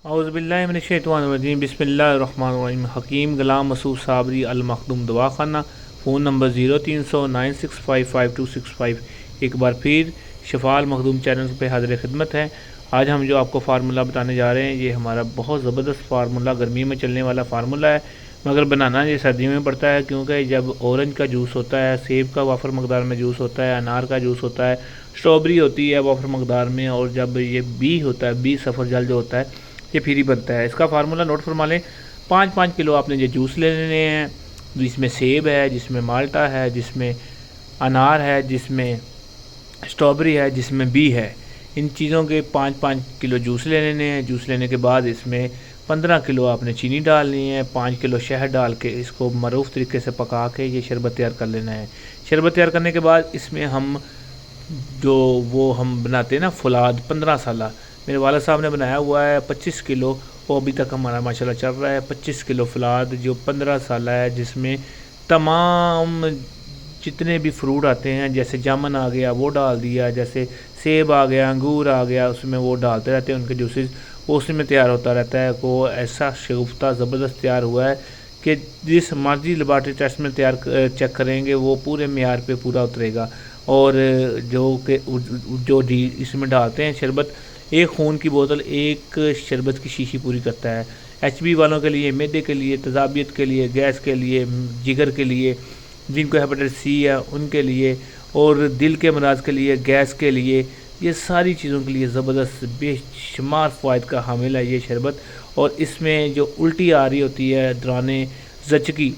اعوذ باللہ من الشیطان الرجیم بسم اللہ الرحمن الرحیم حکیم غلام مسعود صابری المخدوم دواخانہ فون نمبر 0309655265 ایک بار پھر شفا المخدوم چینل پہ حاضر خدمت ہے۔ آج ہم جو آپ کو فارمولہ بتانے جا رہے ہیں یہ ہمارا بہت زبردست فارمولہ گرمی میں چلنے والا فارمولہ ہے، مگر بنانا یہ سردیوں میں پڑتا ہے کیونکہ جب اورنج کا جوس ہوتا ہے، سیب کا وافر مقدار میں جوس ہوتا ہے، انار کا جوس ہوتا ہے، اسٹرابری ہوتی ہے وافر مقدار میں، اور جب یہ بی ہوتا ہے، بی سفر جل جو ہوتا ہے یہ پھر ہی بنتا ہے۔ اس کا فارمولہ نوٹ فرما لیں، 5 کلو آپ نے یہ جوس لے لینے ہیں، جس میں سیب ہے، جس میں مالٹا ہے، جس میں انار ہے، جس میں اسٹرابری ہے، جس میں بی ہے۔ ان چیزوں کے 5 کلو جوس لے لینے ہیں۔ جوس لینے کے بعد اس میں 15 کلو آپ نے چینی ڈالنی ہے، 5 کلو شہد ڈال کے اس کو معروف طریقے سے پکا کے یہ شربت تیار کر لینا ہے۔ شربت تیار کرنے کے بعد اس میں ہم بناتے ہیں نا فلاد 15 سالہ، میرے والد صاحب نے بنایا ہوا ہے 25 کلو، وہ ابھی تک ہمارا ماشاءاللہ چل رہا ہے۔ 25 کلو فلاد جو 15 سالہ ہے، جس میں تمام جتنے بھی فروٹ آتے ہیں، جیسے جامن آ گیا وہ ڈال دیا، جیسے سیب آ گیا، انگور آ گیا، اس میں وہ ڈالتے رہتے ہیں، ان کے جوسز وہ اس میں تیار ہوتا رہتا ہے۔ وہ ایسا شگفتہ زبردست تیار ہوا ہے کہ جس مرضی لیبارٹری ٹیسٹ میں چیک کریں گے وہ پورے معیار پہ پورا اترے گا۔ اور جو اس میں ڈالتے ہیں شربت، ایک خون کی بوتل ایک شربت کی شیشی پوری کرتا ہے۔ ایچ بی والوں کے لیے، معدے کے لیے، تذابیت کے لیے، گیس کے لیے، جگر کے لیے، جن کو ہیپاٹائٹس سی ہے ان کے لیے، اور دل کے امراض کے لیے، گیس کے لیے، یہ ساری چیزوں کے لیے زبردست بے شمار فوائد کا حامل ہے یہ شربت۔ اور اس میں جو الٹی آ رہی ہوتی ہے دوران زچگی،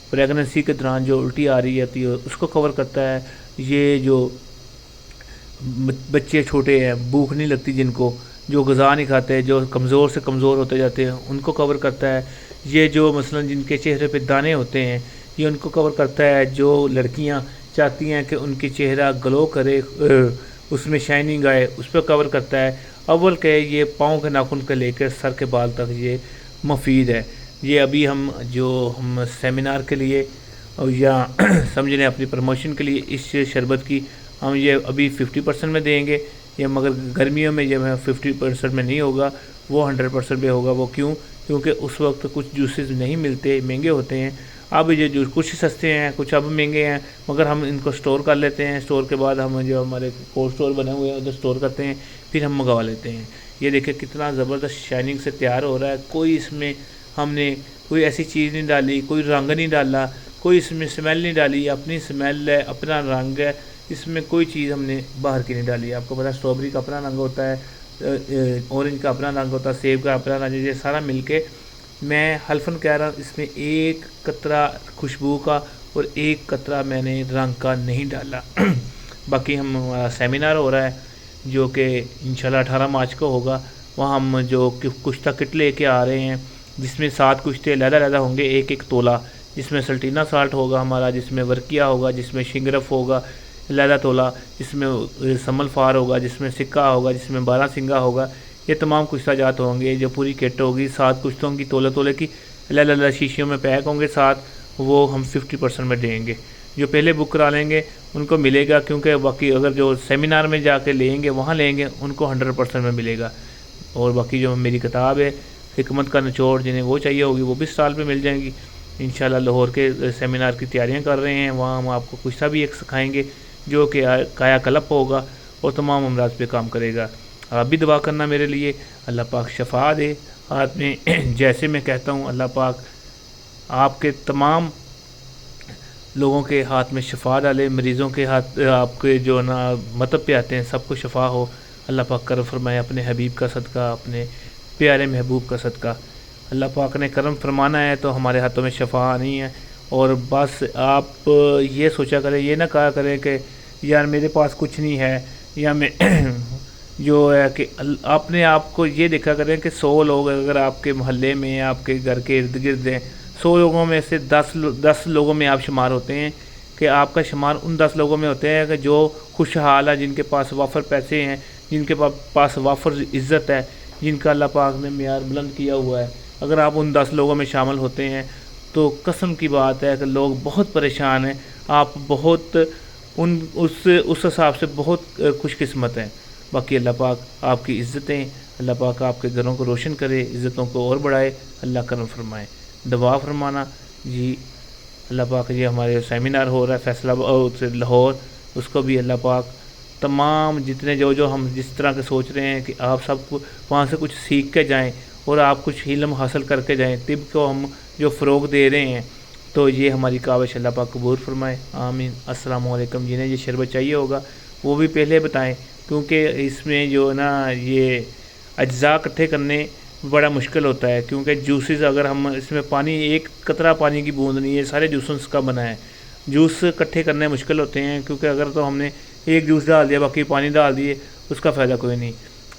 پریگننسی کے دوران جو الٹی آ رہی ہوتی ہے اس کو کور کرتا ہے۔ یہ جو بچے چھوٹے ہیں، بھوک نہیں لگتی، جن کو جو غذا نہیں کھاتے، جو کمزور سے کمزور ہوتے جاتے ہیں، ان کو کور کرتا ہے۔ یہ جو مثلا جن کے چہرے پہ دانے ہوتے ہیں یہ ان کو کور کرتا ہے۔ جو لڑکیاں چاہتی ہیں کہ ان کی چہرہ گلو کرے، اس میں شائننگ آئے، اس پہ کور کرتا ہے۔ اول کہ یہ پاؤں کے ناخن کے لے کر سر کے بال تک یہ مفید ہے۔ یہ ابھی ہم سیمینار کے لیے یا سمجھ لیں اپنی پروموشن کے لیے اس شربت کی ہم یہ ابھی 50% میں دیں گے، یہ مگر گرمیوں میں یہ 50% میں نہیں ہوگا، وہ 100% میں ہوگا۔ وہ کیونکہ اس وقت کچھ جوسز نہیں ملتے، مہنگے ہوتے ہیں۔ اب یہ جوس کچھ سستے ہیں، کچھ اب مہنگے ہیں، مگر ہم ان کو سٹور کر لیتے ہیں۔ سٹور کے بعد ہم جو ہمارے کولڈ سٹور بنے ہوئے ہیں ادھر سٹور کرتے ہیں، پھر ہم منگوا لیتے ہیں۔ یہ دیکھیں کتنا زبردست شائننگ سے تیار ہو رہا ہے۔ کوئی اس میں ہم نے کوئی ایسی چیز نہیں ڈالی، کوئی رنگ نہیں ڈالا، کوئی اس میں اسمیل نہیں ڈالی، اپنی اسمیل ہے، اپنا رنگ ہے، اس میں کوئی چیز ہم نے باہر کی نہیں ڈالی۔ آپ کو پتہ ہے اسٹرابری کا اپنا رنگ ہوتا ہے، اورنج کا اپنا رنگ ہوتا ہے، سیب کا اپنا رنگ، یہ سارا مل کے میں حلفاً کہہ رہا ہوں اس میں ایک قطرہ خوشبو کا اور ایک قطرہ میں نے رنگ کا نہیں ڈالا۔ باقی ہمارا سیمینار ہو رہا ہے جو کہ انشاءاللہ 18 مارچ کو ہوگا، وہاں ہم جو کشتہ کٹ لے کے آ رہے ہیں، جس میں 7 کشتے علیحدہ ہوں گے، ایک تولہ، جس میں سلٹینا سالٹ ہوگا ہمارا، جس میں ورکیا ہوگا، جس میں شنگرف ہوگا علیحدہ تولہ، جس میں سمل فار ہوگا، جس میں سکہ ہوگا، جس میں 12 سنگا ہوگا۔ یہ تمام کشتہ جات ہوں گے، جو پوری کٹ ہوگی 7 کشتوں کی تولے کی علیحدہ شیشیوں میں پیک ہوں گے 7، وہ ہم 50% میں دیں گے۔ جو پہلے بک کرا لیں گے ان کو ملے گا، کیونکہ باقی اگر جو سیمینار میں جا کے لیں گے وہاں لیں گے ان کو 100% میں ملے گا۔ اور باقی جو میری کتاب ہے حکمت کا نچوڑ، جنہیں وہ چاہیے ہوگی وہ بھی اسٹال پہ مل جائیں گی۔ انشاءاللہ لاہور کے سیمینار کی تیاریاں کر رہے ہیں، وہاں ہم آپ کو کشتہ بھی ایک سکھائیں گے جو کہ کایا کلپ ہوگا اور تمام امراض پہ کام کرے گا۔ آپ بھی دعا کرنا میرے لیے، اللہ پاک شفا دے ہاتھ میں، جیسے میں کہتا ہوں اللہ پاک آپ کے تمام لوگوں کے ہاتھ میں شفا ڈالے، مریضوں کے ہاتھ آپ کے جو نا مطب پہ آتے ہیں سب کو شفا ہو۔ اللہ پاک کرم فرمائے اپنے حبیب کا صدقہ، اپنے پیارے محبوب کا صدقہ۔ اللہ پاک نے کرم فرمانا ہے تو ہمارے ہاتھوں میں شفا نہیں ہے۔ اور بس آپ یہ سوچا کریں، یہ نہ کہا کریں کہ یار میرے پاس کچھ نہیں ہے، یا میں جو ہے کہ اپنے آپ کو یہ دیکھا کریں کہ 100 لوگ اگر آپ کے محلے میں، آپ کے گھر کے ارد گرد ہیں، 100 لوگوں میں سے 10 لوگوں میں آپ شمار ہوتے ہیں، کہ آپ کا شمار ان 10 لوگوں میں ہوتے ہیں کہ جو خوشحال ہے، جن کے پاس وافر پیسے ہیں، جن کے پاس وافر عزت ہے، جن کا اللہ پاک نے معیار بلند کیا ہوا ہے۔ اگر آپ ان 10 لوگوں میں شامل ہوتے ہیں تو قسم کی بات ہے کہ لوگ بہت پریشان ہیں، آپ بہت اس حساب سے بہت خوش قسمت ہیں۔ باقی اللہ پاک آپ کی عزتیں اللہ پاک آپ کے گھروں کو روشن کرے، عزتوں کو اور بڑھائے، اللہ کرم فرمائے۔ دعا فرمانا جی اللہ پاک، یہ ہمارے سیمینار ہو رہا ہے فیصلہ لاہور، اس کو بھی اللہ پاک تمام جتنے جو ہم جس طرح کے سوچ رہے ہیں کہ آپ سب کو وہاں سے کچھ سیکھ کے جائیں اور آپ کچھ علم حاصل کر کے جائیں، طب کو ہم جو فروغ دے رہے ہیں، تو یہ ہماری کاوش اللہ پاک قبول فرمائے، آمین۔ السلام علیکم۔ جنہیں یہ شربت چاہیے ہوگا وہ بھی پہلے بتائیں، کیونکہ اس میں جو نا یہ اجزاء اکٹھے کرنے بڑا مشکل ہوتا ہے، کیونکہ جوسز اگر ہم اس میں پانی ایک قطرہ پانی کی بوند نہیں ہے، سارے جوسز کا بنا ہے، جوس اکٹھے کرنے مشکل ہوتے ہیں، کیونکہ اگر تو ہم نے ایک جوس ڈال دیا باقی پانی ڈال دیے اس کا فائدہ کوئی نہیں۔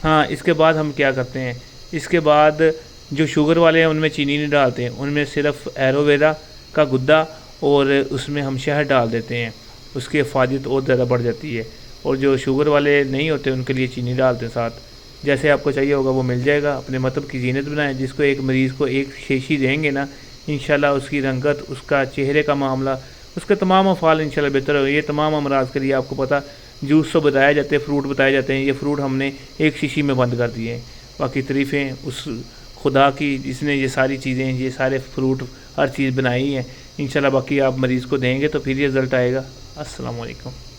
ہاں اس کے بعد ہم کیا کرتے ہیں، اس کے بعد جو شوگر والے ہیں ان میں چینی نہیں ڈالتے ہیں، ان میں صرف ایلو ویرا کا گدا اور اس میں ہم شہد ڈال دیتے ہیں، اس کی افادیت اور زیادہ بڑھ جاتی ہے، اور جو شوگر والے نہیں ہوتے ان کے لیے چینی ڈالتے ہیں ساتھ۔ جیسے آپ کو چاہیے ہوگا وہ مل جائے گا، اپنے مطلب کی زینت بنائیں، جس کو ایک مریض کو ایک شیشی دیں گے نا، انشاءاللہ اس کی رنگت، اس کا چہرے کا معاملہ، اس کے تمام افعال انشاءاللہ بہتر ہوگا۔ یہ تمام امراض کے لیے آپ کو پتہ جوس تو بتایا جاتے ہیں، فروٹ بتائے جاتے ہیں، یہ فروٹ ہم نے ایک شیشی میں بند کر دیے ہیں۔ باقی تعریفیں اس خدا کی جس نے یہ ساری چیزیں، یہ سارے فروٹ ہر چیز بنائی ہیں، انشاءاللہ باقی آپ مریض کو دیں گے تو پھر یہ رزلٹ آئے گا۔ السلام علیکم۔